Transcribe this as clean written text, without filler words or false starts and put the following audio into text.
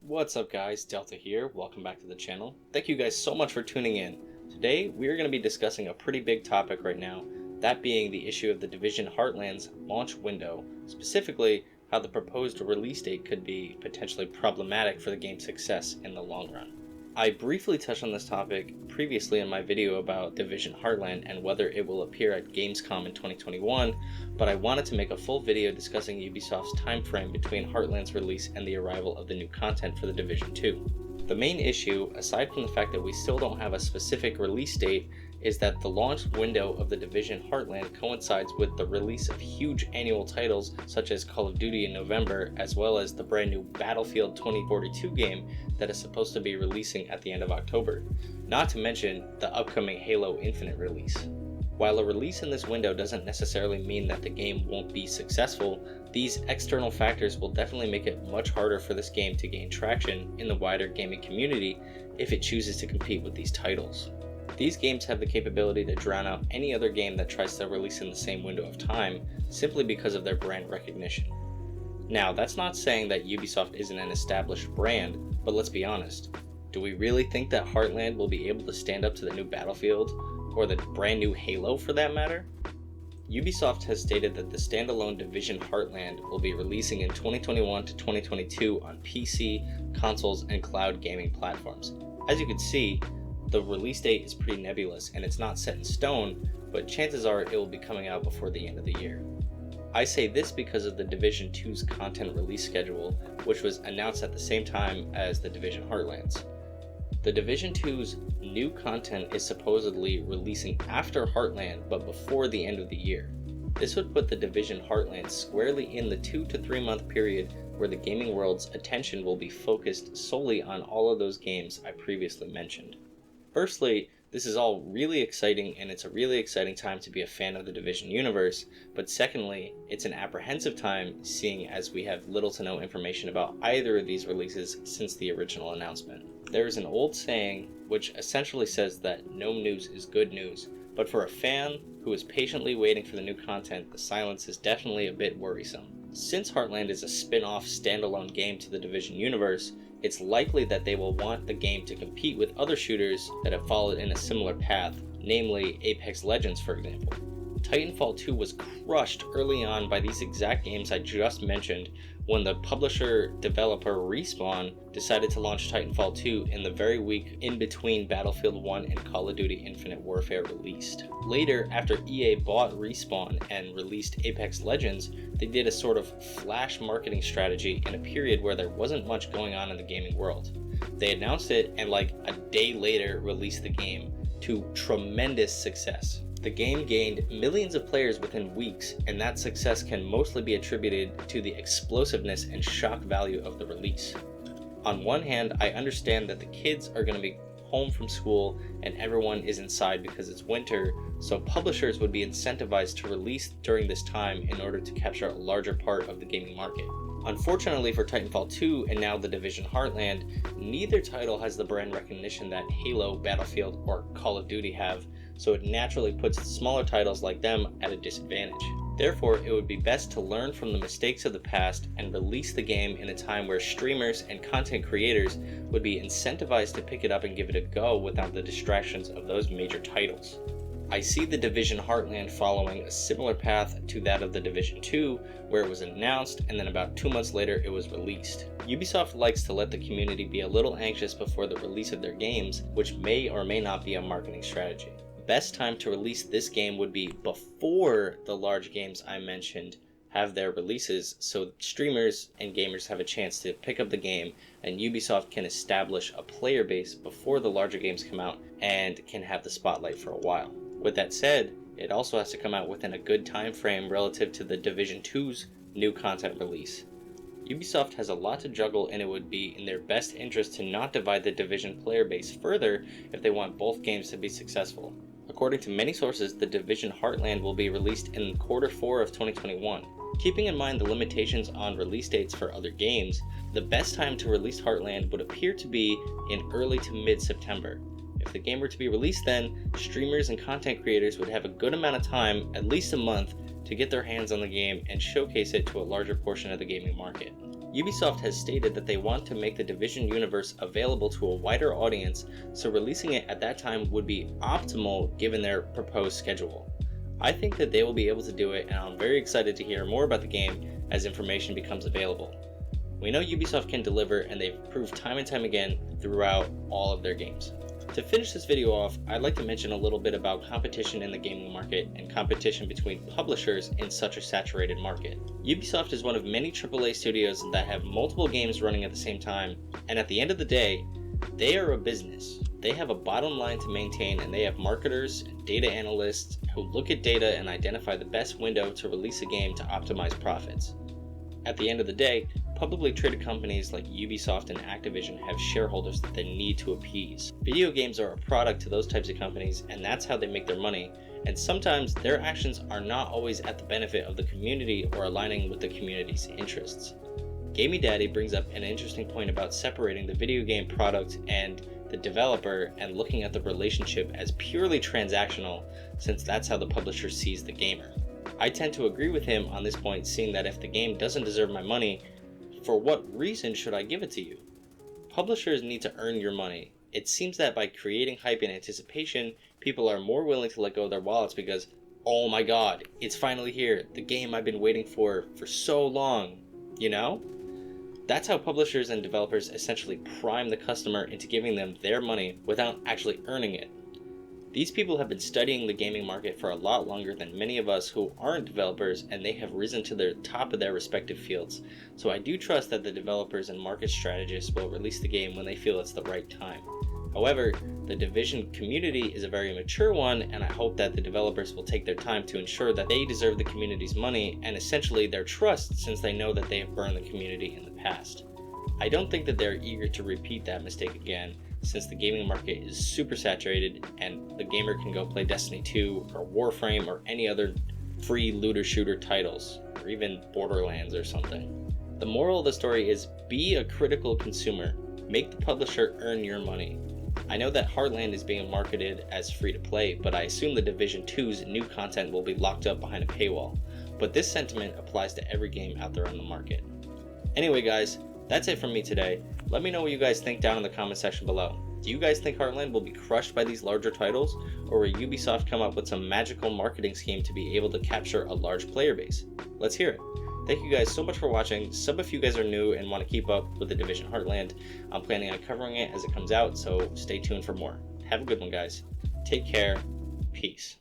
What's up guys, Delta here, welcome back to the channel. Thank you guys so much for tuning in. Today we are going to be discussing a pretty big topic right now, that being the issue of the Division Heartland's launch window, specifically how the proposed release date could be potentially problematic for the game's success in the long run. I briefly touched on this topic previously in my video about Division Heartland and whether it will appear at Gamescom in 2021, but I wanted to make a full video discussing Ubisoft's time frame between Heartland's release and the arrival of the new content for the Division 2. The main issue, aside from the fact that we still don't have a specific release date, is that the launch window of the Division Heartland coincides with the release of huge annual titles such as Call of Duty in November, as well as the brand new Battlefield 2042 game that is supposed to be releasing at the end of October, not to mention the upcoming Halo Infinite release. While a release in this window doesn't necessarily mean that the game won't be successful, these external factors will definitely make it much harder for this game to gain traction in the wider gaming community if it chooses to compete with these titles. These games have the capability to drown out any other game that tries to release in the same window of time, simply because of their brand recognition. Now, that's not saying that Ubisoft isn't an established brand, but let's be honest. Do we really think that Heartland will be able to stand up to the new Battlefield, or the brand new Halo for that matter? Ubisoft has stated that the standalone Division Heartland will be releasing in 2021 to 2022 on PC, consoles, and cloud gaming platforms. As you can see, the release date is pretty nebulous and it's not set in stone, but chances are it will be coming out before the end of the year. I say this because of the Division 2's content release schedule, which was announced at the same time as the Division Heartland's. The Division 2's new content is supposedly releasing after Heartland but before the end of the year. This would put the Division Heartland squarely in the 2 to 3 month period where the gaming world's attention will be focused solely on all of those games I previously mentioned. Firstly, this is all really exciting and it's a really exciting time to be a fan of the Division universe, but secondly, it's an apprehensive time seeing as we have little to no information about either of these releases since the original announcement. There is an old saying which essentially says that no news is good news, but for a fan who is patiently waiting for the new content, the silence is definitely a bit worrisome. Since Heartland is a spin-off standalone game to the Division universe, it's likely that they will want the game to compete with other shooters that have followed in a similar path, namely Apex Legends for example. Titanfall 2 was crushed early on by these exact games I just mentioned when the publisher-developer Respawn decided to launch Titanfall 2 in the very week in between Battlefield 1 and Call of Duty Infinite Warfare released. Later, after EA bought Respawn and released Apex Legends, they did a sort of flash marketing strategy in a period where there wasn't much going on in the gaming world. They announced it and like a day later released the game, to tremendous success. The game gained millions of players within weeks, and that success can mostly be attributed to the explosiveness and shock value of the release. On one hand, I understand that the kids are going to be home from school and everyone is inside because it's winter, so publishers would be incentivized to release during this time in order to capture a larger part of the gaming market. Unfortunately for Titanfall 2 and now the Division Heartland, neither title has the brand recognition that Halo, Battlefield, or Call of Duty have, so it naturally puts smaller titles like them at a disadvantage. Therefore, it would be best to learn from the mistakes of the past and release the game in a time where streamers and content creators would be incentivized to pick it up and give it a go without the distractions of those major titles. I see the Division Heartland following a similar path to that of the Division 2, where it was announced and then about 2 months later it was released. Ubisoft likes to let the community be a little anxious before the release of their games, which may or may not be a marketing strategy. The best time to release this game would be before the large games I mentioned have their releases, so streamers and gamers have a chance to pick up the game and Ubisoft can establish a player base before the larger games come out and can have the spotlight for a while. With that said, it also has to come out within a good time frame relative to the Division 2's new content release. Ubisoft has a lot to juggle and it would be in their best interest to not divide the Division player base further if they want both games to be successful. According to many sources, the Division Heartland will be released in Q4 of 2021. Keeping in mind the limitations on release dates for other games, the best time to release Heartland would appear to be in early to mid-September. If the game were to be released then, streamers and content creators would have a good amount of time, at least a month, to get their hands on the game and showcase it to a larger portion of the gaming market. Ubisoft has stated that they want to make the Division universe available to a wider audience, so releasing it at that time would be optimal given their proposed schedule. I think that they will be able to do it, and I'm very excited to hear more about the game as information becomes available. We know Ubisoft can deliver, and they've proved time and time again throughout all of their games. To finish this video off, I'd like to mention a little bit about competition in the gaming market and competition between publishers in such a saturated market. Ubisoft is one of many AAA studios that have multiple games running at the same time, and at the end of the day, they are a business. They have a bottom line to maintain, and they have marketers and data analysts who look at data and identify the best window to release a game to optimize profits. At the end of the day, publicly traded companies like Ubisoft and Activision have shareholders that they need to appease. Video games are a product to those types of companies, and that's how they make their money, and sometimes their actions are not always at the benefit of the community or aligning with the community's interests. Gamey Daddy brings up an interesting point about separating the video game product and the developer and looking at the relationship as purely transactional, since that's how the publisher sees the gamer. I tend to agree with him on this point, seeing that if the game doesn't deserve my money, for what reason should I give it to you? Publishers need to earn your money. It seems that by creating hype and anticipation, people are more willing to let go of their wallets because, oh my god, it's finally here, the game I've been waiting for so long, you know? That's how publishers and developers essentially prime the customer into giving them their money without actually earning it. These people have been studying the gaming market for a lot longer than many of us who aren't developers, and they have risen to the top of their respective fields. So I do trust that the developers and market strategists will release the game when they feel it's the right time. However, the Division community is a very mature one, and I hope that the developers will take their time to ensure that they deserve the community's money and essentially their trust, since they know that they have burned the community in the past. I don't think that they're eager to repeat that mistake again, since the gaming market is super saturated and the gamer can go play Destiny 2 or Warframe or any other free looter shooter titles, or even Borderlands or something. The moral of the story is be a critical consumer. Make the publisher earn your money. I know that Heartland is being marketed as free to play, but I assume the Division 2's new content will be locked up behind a paywall. But this sentiment applies to every game out there on the market. Anyway guys, that's it from me today. Let me know what you guys think down in the comment section below. Do you guys think Heartland will be crushed by these larger titles, or will Ubisoft come up with some magical marketing scheme to be able to capture a large player base? Let's hear it. Thank you guys so much for watching. Sub if you guys are new and want to keep up with the Division Heartland. I'm planning on covering it as it comes out, so stay tuned for more. Have a good one guys. Take care. Peace.